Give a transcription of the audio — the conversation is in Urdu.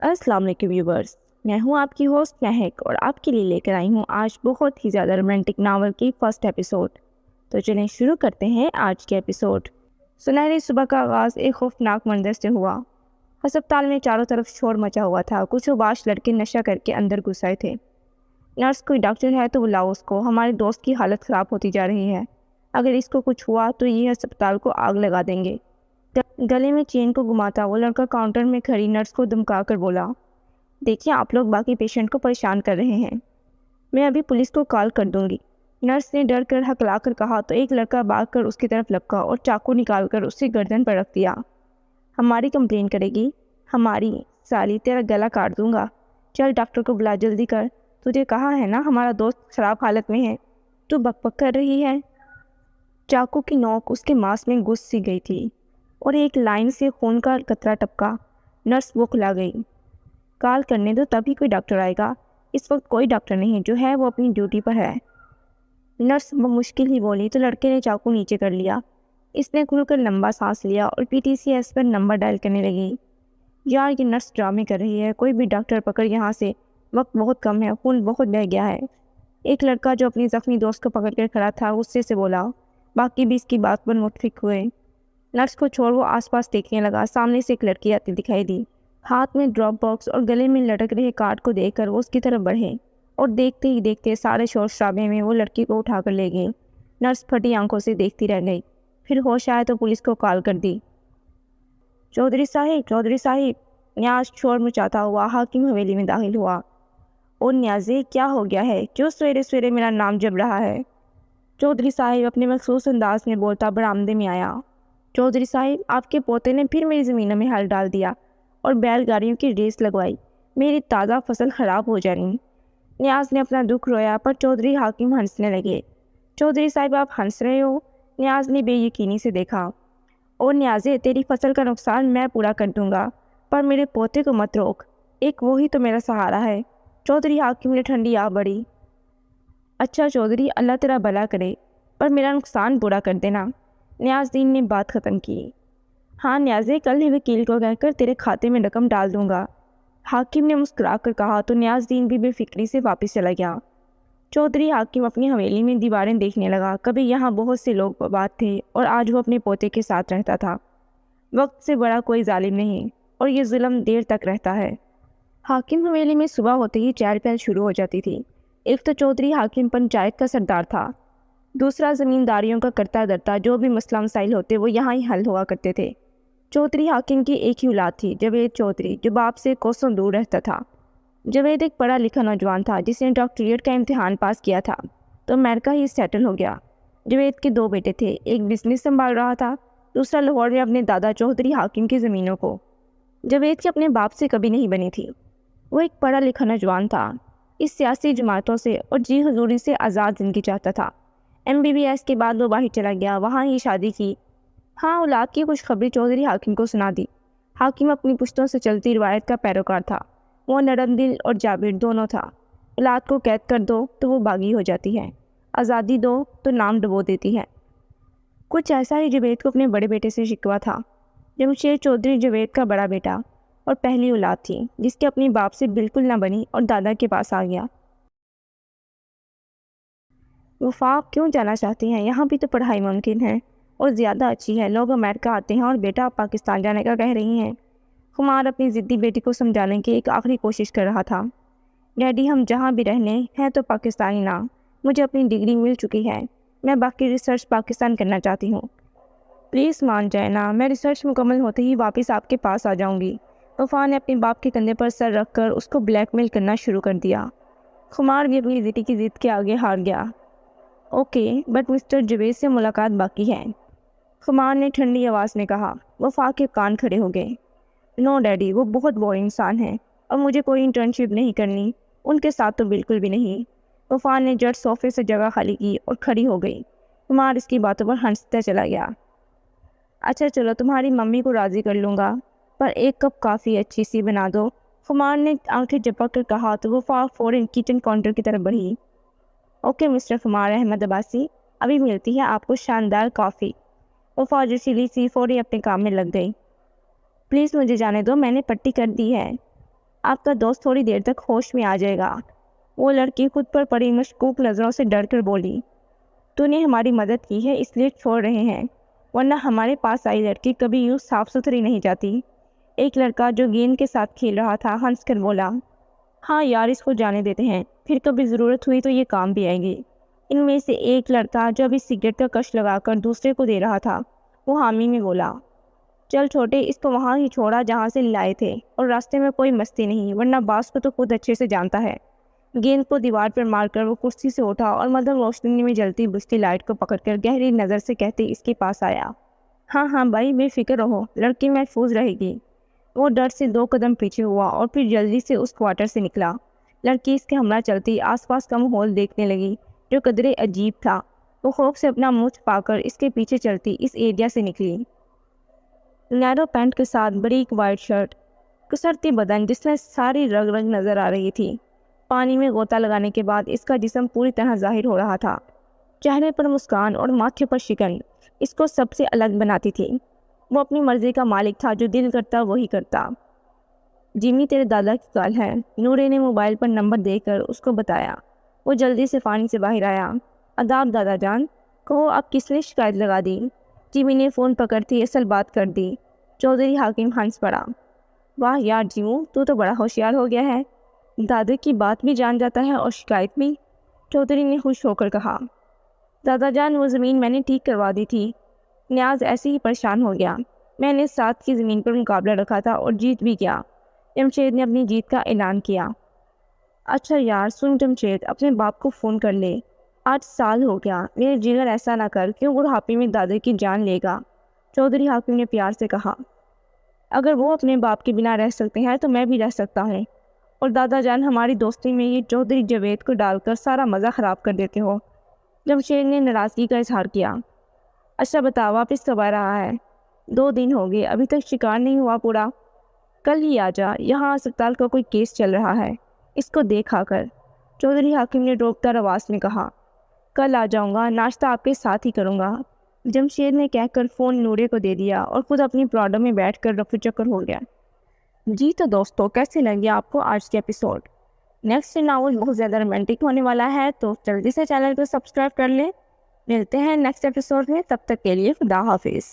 السلام علیکم ویورز، میں ہوں آپ کی ہوسٹ مہک اور آپ کے لیے لے کر آئی ہوں آج بہت ہی زیادہ رومانٹک ناول کی فرسٹ ایپیسوڈ۔ تو چلیں شروع کرتے ہیں آج کے ایپیسوڈ۔ سنہری صبح کا آغاز ایک خوفناک منظر سے ہوا۔ ہسپتال میں چاروں طرف شور مچا ہوا تھا۔ کچھ اباش لڑکے نشہ کر کے اندر گھس آئے تھے۔ نرس کوئی ڈاکٹر ہے تو بلاؤ اس کو، ہمارے دوست کی حالت خراب ہوتی جا رہی ہے، اگر اس کو کچھ ہوا تو یہ ہسپتال کو آگ لگا دیں گے۔ گلے میں چین کو گھماتا وہ لڑکا کاؤنٹر میں کھڑی نرس کو دمکا کر بولا، دیکھیے آپ لوگ باقی پیشنٹ کو پریشان کر رہے ہیں، میں ابھی پولیس کو کال کر دوں گی۔ نرس نے ڈر کر ہکلا کر کہا تو ایک لڑکا بھاگ کر اس کی طرف لپکا اور چاقو نکال کر اسے گردن پر رکھ دیا۔ ہماری کمپلین کرے گی؟ ہماری سالی، تیرا گلا کاٹ دوں گا۔ چل ڈاکٹر کو بلا، جلدی کر، تجھے کہا ہے نا ہمارا دوست خراب حالت میں ہے، تو بک بک کر رہی ہے۔ چاقو کی نوک اس کے ماس میں گھس سی گئی تھی اور ایک لائن سے خون کا قطرہ ٹپکا۔ نرس بوکھلا گئی۔ کال کرنے دو، تبھی کوئی ڈاکٹر آئے گا، اس وقت کوئی ڈاکٹر نہیں، جو ہے وہ اپنی ڈیوٹی پر ہے۔ نرس مشکل ہی بولی تو لڑکے نے چاقو نیچے کر لیا۔ اس نے کھل کر لمبا سانس لیا اور پی ٹی سی ایس پر نمبر ڈائل کرنے لگی۔ یار یہ نرس ڈرامے کر رہی ہے، کوئی بھی ڈاکٹر پکڑ یہاں سے، وقت بہت کم ہے، خون بہت بہہ گیا ہے۔ ایک لڑکا جو اپنی زخمی دوست کو پکڑ کر کھڑا تھا غصے سے بولا۔ باقی بھی اس کی بات پر متفق ہوئے۔ نرس کو چھوڑ وہ آس پاس دیکھنے لگا۔ سامنے سے ایک لڑکی آتی دکھائی دی، ہاتھ میں ڈراپ باکس اور گلے میں لٹک رہے کارڈ کو دیکھ کر وہ اس کی طرف بڑھے اور دیکھتے ہی دیکھتے سارے شور شرابے میں وہ لڑکی کو اٹھا کر لے گئی۔ نرس پھٹی آنکھوں سے دیکھتی رہ گئی، پھر ہوش آئے تو پولیس کو کال کر دی۔ چودھری صاحب، نیاز شور مچاتا ہوا حاکم حویلی میں داخل ہوا۔ اور نیازے کیا ہو گیا ہے، کیوں سویرے سویرے میرا نام جب رہا ہے؟ چودھری صاحب اپنے مخصوص انداز میں بولتا برآمدے میں آیا۔ چودھری صاحب، آپ کے پوتے نے پھر میری زمینوں میں ہل ڈال دیا اور بیل گاڑیوں کی ریس لگوائی، میری تازہ فصل خراب ہو جائیں گی۔ نیاز نے اپنا دکھ رویا پر چودھری حاکم ہنسنے لگے۔ چودھری صاحب آپ ہنس رہے ہو؟ نیاز نے بے یقینی سے دیکھا۔ اور نیازے تیری فصل کا نقصان میں پورا کر دوں گا، پر میرے پوتے کو مت روک، ایک وہی تو میرا سہارا ہے۔ چودھری حاکم نے ٹھنڈی آ بڑھی۔ اچھا چودھری، اللہ تیرا بھلا کرے، پر میرا نقصان پورا کر دینا۔ نیاز دین نے بات ختم کی۔ ہاں نیازے، کل ہی وکیل کو کہہ کر تیرے کھاتے میں رقم ڈال دوں گا، حاکم نے مسکرا کر کہا تو نیاز دین بھی بے فکری سے واپس چلا گیا۔ چودھری حاکم اپنی حویلی میں دیواریں دیکھنے لگا۔ کبھی یہاں بہت سے لوگ آباد تھے اور آج وہ اپنے پوتے کے ساتھ رہتا تھا۔ وقت سے بڑا کوئی ظالم نہیں اور یہ ظلم دیر تک رہتا ہے۔ حاکم حویلی میں صبح ہوتے ہی چہل پہل شروع ہو جاتی تھی۔ ایک تو چودھری حاکم پنچایت کا سردار تھا، دوسرا زمینداریوں کا کرتا دھرتا، جو بھی مسئلہ مسائل ہوتے وہ یہاں ہی حل ہوا کرتے تھے۔ چودھری حاکم کی ایک ہی اولاد تھی، جاوید چودھری، جو باپ سے کوسوں دور رہتا تھا۔ جاوید ایک پڑھا لکھا نوجوان تھا جس نے ڈاکٹریٹ کا امتحان پاس کیا تھا تو امریکہ ہی سیٹل ہو گیا۔ جاوید کے دو بیٹے تھے، ایک بزنس سنبھال رہا تھا، دوسرا لاہور میں اپنے دادا چودھری حاکم کی زمینوں کو۔ جاوید کی اپنے باپ سے کبھی نہیں بنی تھی۔ وہ ایک پڑھا لکھا نوجوان تھا، اس سیاسی جماعتوں سے اور جی حضوری سے آزاد زندگی چاہتا تھا۔ MBBS کے بعد وہ باہر چلا گیا، وہاں ہی شادی کی۔ ہاں، اولاد کی خوشخبری چودھری حاکم کو سنا دی۔ حاکم اپنی پشتوں سے چلتی روایت کا پیروکار تھا، وہ نرم دل اور جابر دونوں تھا۔ اولاد کو قید کر دو تو وہ باغی ہو جاتی ہے، آزادی دو تو نام ڈبو دیتی ہے۔ کچھ ایسا ہی جاوید کو اپنے بڑے بیٹے سے شکوہ تھا۔ جمشید چودھری جاوید کا بڑا بیٹا اور پہلی اولاد تھی جس کے اپنے باپ سے بالکل نہ بنی اور دادا کے پاس آ گیا۔ وفاق کیوں جانا چاہتی ہیں؟ یہاں بھی تو پڑھائی ممکن ہے اور زیادہ اچھی ہے، لوگ امریکہ آتے ہیں اور بیٹا آپ پاکستان جانے کا کہہ رہی ہیں۔ خمار اپنی ضدی بیٹی کو سمجھانے کی ایک آخری کوشش کر رہا تھا۔ ڈیڈی ہم جہاں بھی رہنے ہیں تو پاکستانی نہ، مجھے اپنی ڈگری مل چکی ہے، میں باقی ریسرچ پاکستان کرنا چاہتی ہوں۔ پلیز مان جائے نا، میں ریسرچ مکمل ہوتے ہی واپس آپ کے پاس آ جاؤں گی۔ وفا نے اپنے باپ کے کندھے پر سر رکھ کر اس کو بلیک میل کرنا شروع کر دیا۔ خمار بھی اپنی بیٹی کی ضد کے آگے ہار گیا۔ اوکے، بٹ مسٹر جاوید سے ملاقات باقی ہے، خمار نے ٹھنڈی آواز میں کہا۔ وفا کے کان کھڑے ہو گئے۔ نو ڈیڈی، وہ بہت بورنگ انسان ہیں اور مجھے کوئی انٹرنشپ نہیں کرنی، ان کے ساتھ تو بالکل بھی نہیں۔ وفا نے جٹ صوفے سے جگہ خالی کی اور کھڑی ہو گئی۔ خمار اس کی باتوں پر ہنستا چلا گیا۔ اچھا چلو، تمہاری ممی کو راضی کر لوں گا، پر ایک کپ کافی اچھی سی بنا دو، خمار نے آنکھیں جھپک کر کہا تو وفا فوراً کچن کاؤنٹر کی طرف بڑھی۔ اوکے مسٹر خمار احمد عباسی، ابھی ملتی ہے آپ کو شاندار کافی۔ وفا جوشیلی سی فوری اپنے کام میں لگ گئی۔ پلیز مجھے جانے دو، میں نے پٹی کر دی ہے۔ آپ کا دوست تھوڑی دیر تک ہوش میں آ جائے گا۔ وہ لڑکی خود پر پڑی مشکوک نظروں سے ڈر کر بولی، تو نے ہماری مدد کی ہے اس لیے چھوڑ رہے ہیں، ورنہ ہمارے پاس آئی لڑکی کبھی یوں صاف ستھری نہیں جاتی۔ ایک لڑکا جو گیند کے ساتھ کھیل رہا تھا ہنس کر بولا، ہاں یار اس کو جانے دیتے ہیں، پھر کبھی ضرورت ہوئی تو یہ کام بھی آئے گی۔ ان میں سے ایک لڑکا جو ابھی سگریٹ کا کش لگا کر دوسرے کو دے رہا تھا وہ حامی میں بولا، چل چھوٹے، اس کو وہاں ہی چھوڑا جہاں سے لائے تھے، اور راستے میں کوئی مستی نہیں، ورنہ باس کو تو خود اچھے سے جانتا ہے۔ گیند کو دیوار پر مار کر وہ کرسی سے اٹھا اور مدھم روشنی میں جلتی بجھتی لائٹ کو پکڑ کر گہری نظر سے کہتے اس کے پاس آیا، ہاں ہاں بھائی بے فکر رہو، لڑکی محفوظ رہے گی۔ وہ ڈر سے 2 قدم پیچھے ہوا اور پھر جلدی سے اس کوارٹر سے نکلا۔ لڑکی اس کے ہمراہ چلتی آس پاس کا ماحول دیکھنے لگی جو قدرے عجیب تھا۔ وہ خوف سے اپنا منہ چھپا کر اس کے پیچھے چلتی اس ایریا سے نکلی۔ نیرو پینٹ کے ساتھ باریک وائٹ شرٹ، کسرتی بدن جس میں ساری رگ رگ نظر آ رہی تھی۔ پانی میں غوطہ لگانے کے بعد اس کا جسم پوری طرح ظاہر ہو رہا تھا۔ چہرے پر مسکان اور ماتھے پر شکن اس کو سب سے الگ بناتی تھی۔ وہ اپنی مرضی کا مالک تھا، جو دل کرتا وہی کرتا۔ جمی تیرے دادا کی کال ہے، نورے نے موبائل پر نمبر دے کر اس کو بتایا۔ وہ جلدی سے پانی سے باہر آیا۔ آداب دادا جان، کہو آپ کس نے شکایت لگا دی؟ جمی نے فون پکڑتی اصل بات کر دی۔ چودھری حاکم ہنس پڑا، واہ یار جیمو، تو بڑا ہوشیار ہو گیا ہے، دادا کی بات بھی جان جاتا ہے اور شکایت بھی۔ چودھری نے خوش ہو کر کہا، دادا جان وہ زمین میں نے ٹھیک کروا دی تھی، نیاز ایسے ہی پریشان ہو گیا، میں نے 7 کی زمین پر مقابلہ رکھا تھا اور جیت بھی گیا۔ جمشید نے اپنی جیت کا اعلان کیا۔ اچھا یار سن جمشید، اپنے باپ کو فون کر لے، 8 سال ہو گیا، میرے جگر ایسا نہ کر، کیوں بڑھاپے میں دادا کی جان لے گا؟ چودھری حاکم نے پیار سے کہا، اگر وہ اپنے باپ کے بنا رہ سکتے ہیں تو میں بھی رہ سکتا ہوں، اور دادا جان ہماری دوستی میں یہ چودھری جاوید کو ڈال کر سارا مزہ خراب کر دیتے ہو۔ جمشید نے ناراضگی کا اظہار کیا۔ اچھا بتا واپس کب آ رہا ہے؟ 2 دن ہو گئے، ابھی تک شکار نہیں ہوا پورا، کل ہی آ جا، یہاں اسپتال کا کوئی کیس چل رہا ہے، اس کو دیکھ آ کر۔ چودھری حاکم نے روکدار آواز میں کہا، کل آ جاؤں گا، ناشتہ آپ کے ساتھ ہی کروں گا۔ جمشید نے کہہ کر فون نورے کو دے دیا اور خود اپنی پراڈو میں بیٹھ کر رفو چکر ہو گیا۔ جی تو دوستو، کیسے لگے آپ کو آج کے ایپیسوڈ؟ نیکسٹ ناول بہت زیادہ رومانٹک ہونے والا ہے، تو جلدی سے چینل کو سبسکرائب کر لیں۔ ملتے ہیں نیکسٹ ایپیسوڈ میں، تب تک کے لیے خدا حافظ۔